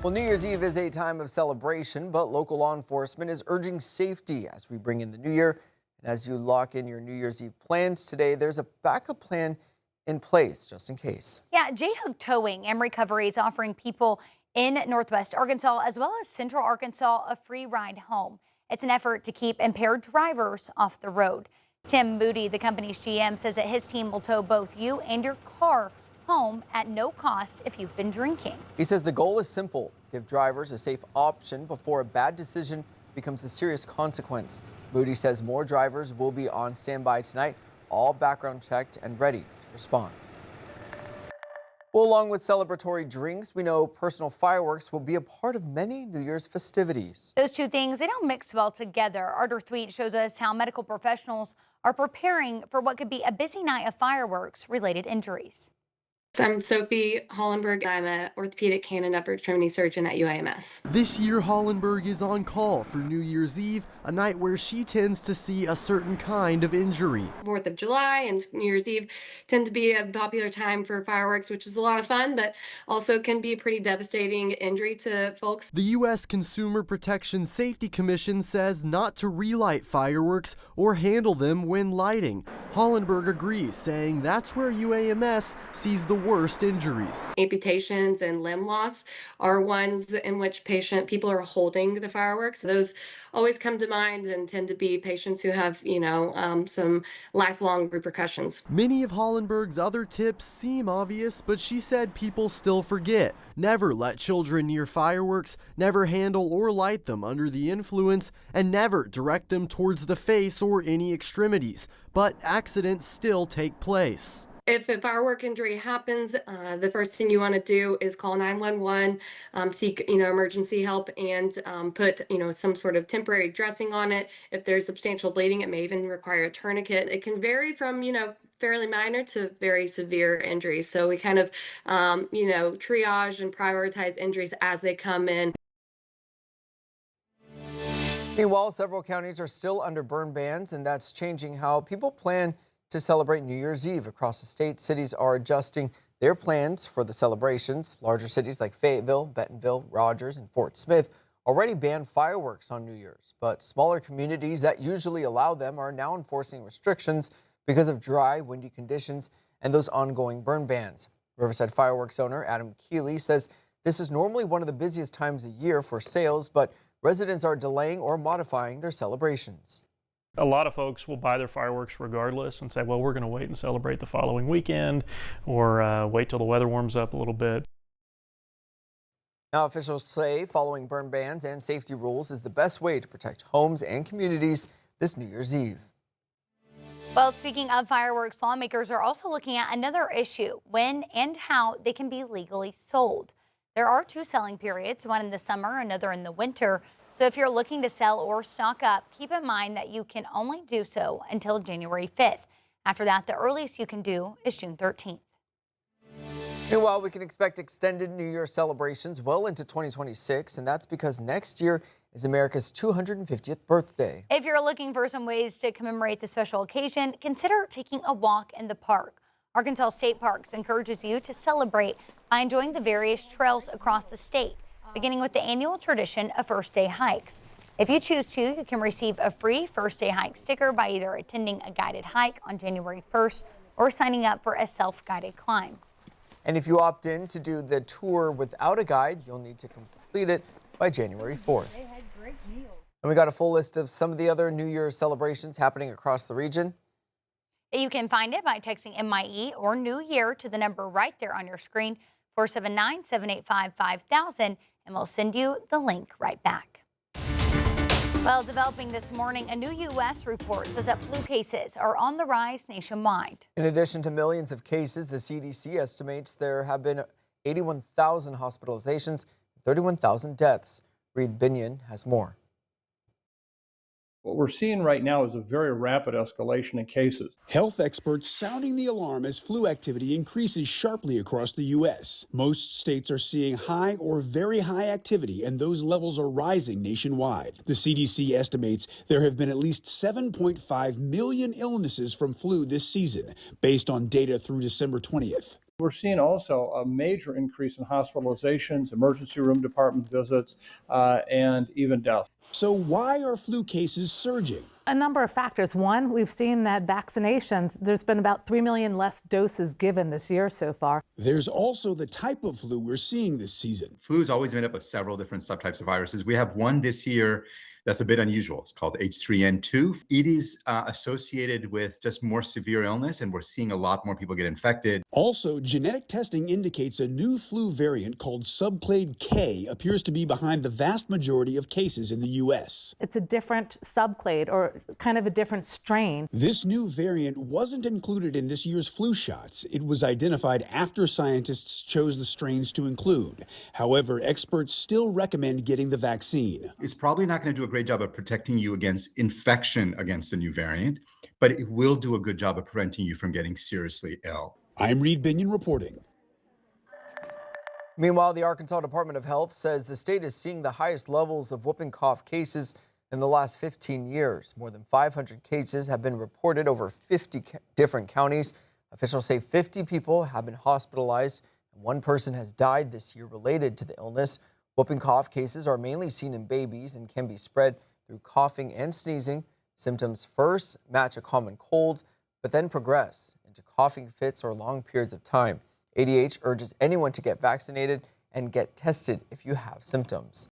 Well, New Year's Eve is a time of celebration, but local law enforcement is urging safety as we bring in the new year. And as you lock in your New Year's Eve plans today, there's a backup plan in place just in case. Yeah, JHook Towing and Recovery is offering people in Northwest Arkansas as well as Central Arkansas a free ride home. It's an effort to keep impaired drivers off the road. Tim Moody, the company's GM, says that his team will tow both you and your car home at no cost if you've been drinking. He says the goal is simple: give drivers a safe option before a bad decision becomes a serious consequence. Moody says more drivers will be on standby tonight, all background checked and ready to respond. Well, along with celebratory drinks, we know personal fireworks will be a part of many New Year's festivities. Those two things, they don't mix well together. Our tweet shows us how medical professionals are preparing for what could be a busy night of fireworks-related injuries. I'm Sophie Hollenberg. I'm an orthopedic hand and upper extremity surgeon at UAMS. This year, Hollenberg is on call for New Year's Eve, a night where she tends to see a certain kind of injury. 4th of July and New Year's Eve tend to be a popular time for fireworks, which is a lot of fun, but also can be a pretty devastating injury to folks. The U.S. Consumer Protection Safety Commission says not to relight fireworks or handle them when lighting. Hollenberg agrees, saying that's where UAMS sees the worst injuries. Amputations and limb loss are ones in which people are holding the fireworks. Those always come to mind and tend to be patients who have, some lifelong repercussions. Many of Hollenberg's other tips seem obvious, but she said people still forget. Never let children near fireworks, never handle or light them under the influence, and never direct them towards the face or any extremities. But accidents still take place. If a firework injury happens, the first thing you want to do is call 911, seek emergency help, and put some sort of temporary dressing on it. If there's substantial bleeding, it may even require a tourniquet. It can vary from fairly minor to very severe injuries. So we kind of triage and prioritize injuries as they come in. Meanwhile, several counties are still under burn bans, and that's changing how people plan to celebrate New Year's Eve across the state. Cities are adjusting their plans for the celebrations. Larger cities like Fayetteville, Bentonville, Rogers, and Fort Smith already banned fireworks on New Year's, but smaller communities that usually allow them are now enforcing restrictions because of dry, windy conditions and those ongoing burn bans. Riverside Fireworks owner Adam Keeley says this is normally one of the busiest times of year for sales, but residents are delaying or modifying their celebrations. A lot of folks will buy their fireworks regardless and say, well, we're going to wait and celebrate the following weekend, or wait till the weather warms up a little bit. Now, officials say following burn bans and safety rules is the best way to protect homes and communities this New Year's Eve. Well, speaking of fireworks, lawmakers are also looking at another issue: when and how they can be legally sold. There are two selling periods, one in the summer, another in the winter. So if you're looking to sell or stock up, keep in mind that you can only do so until January 5th. After that, the earliest you can do is June 13th. Meanwhile, we can expect extended New Year celebrations well into 2026, and that's because next year is America's 250th birthday. If you're looking for some ways to commemorate the special occasion, consider taking a walk in the park. Arkansas State Parks encourages you to celebrate by enjoying the various trails across the state, beginning with the annual tradition of first day hikes. If you choose to, you can receive a free first day hike sticker by either attending a guided hike on January 1st or signing up for a self-guided climb. And if you opt in to do the tour without a guide, you'll need to complete it by January 4th. They had great meals. And we got a full list of some of the other New Year's celebrations happening across the region. You can find it by texting MIE or New Year to the number right there on your screen, 479-785-5000. And we'll send you the link right back. Well, developing this morning, a new U.S. report says that flu cases are on the rise nationwide. In addition to millions of cases, the CDC estimates there have been 81,000 hospitalizations, 31,000 deaths. Reed Binion has more. What we're seeing right now is a very rapid escalation in cases. Health experts sounding the alarm as flu activity increases sharply across the U.S. Most states are seeing high or very high activity, and those levels are rising nationwide. The CDC estimates there have been at least 7.5 million illnesses from flu this season, based on data through December 20th. We're seeing also a major increase in hospitalizations, emergency room department visits, and even deaths. So why are flu cases surging? A number of factors. One, we've seen that vaccinations, there's been about 3 million less doses given this year so far. There's also the type of flu we're seeing this season. Flu is always made up of several different subtypes of viruses. We have one this year that's a bit unusual. It's called H3N2. It is associated with just more severe illness, and we're seeing a lot more people get infected. Also, genetic testing indicates a new flu variant called subclade K appears to be behind the vast majority of cases in the U.S. It's a different subclade or kind of a different strain. This new variant wasn't included in this year's flu shots. It was identified after scientists chose the strains to include. However, experts still recommend getting the vaccine. It's probably not going to do a great job of protecting you against infection against the new variant, but it will do a good job of preventing you from getting seriously ill. I'm Reed Binion reporting. Meanwhile, the Arkansas Department of Health says the state is seeing the highest levels of whooping cough cases in the last 15 years. More than 500 cases have been reported over 50 different counties. Officials say 50 people have been hospitalized, and one person has died this year related to the illness. Whooping cough cases are mainly seen in babies and can be spread through coughing and sneezing. Symptoms first match a common cold, but then progress into coughing fits or long periods of time. ADH urges anyone to get vaccinated and get tested if you have symptoms.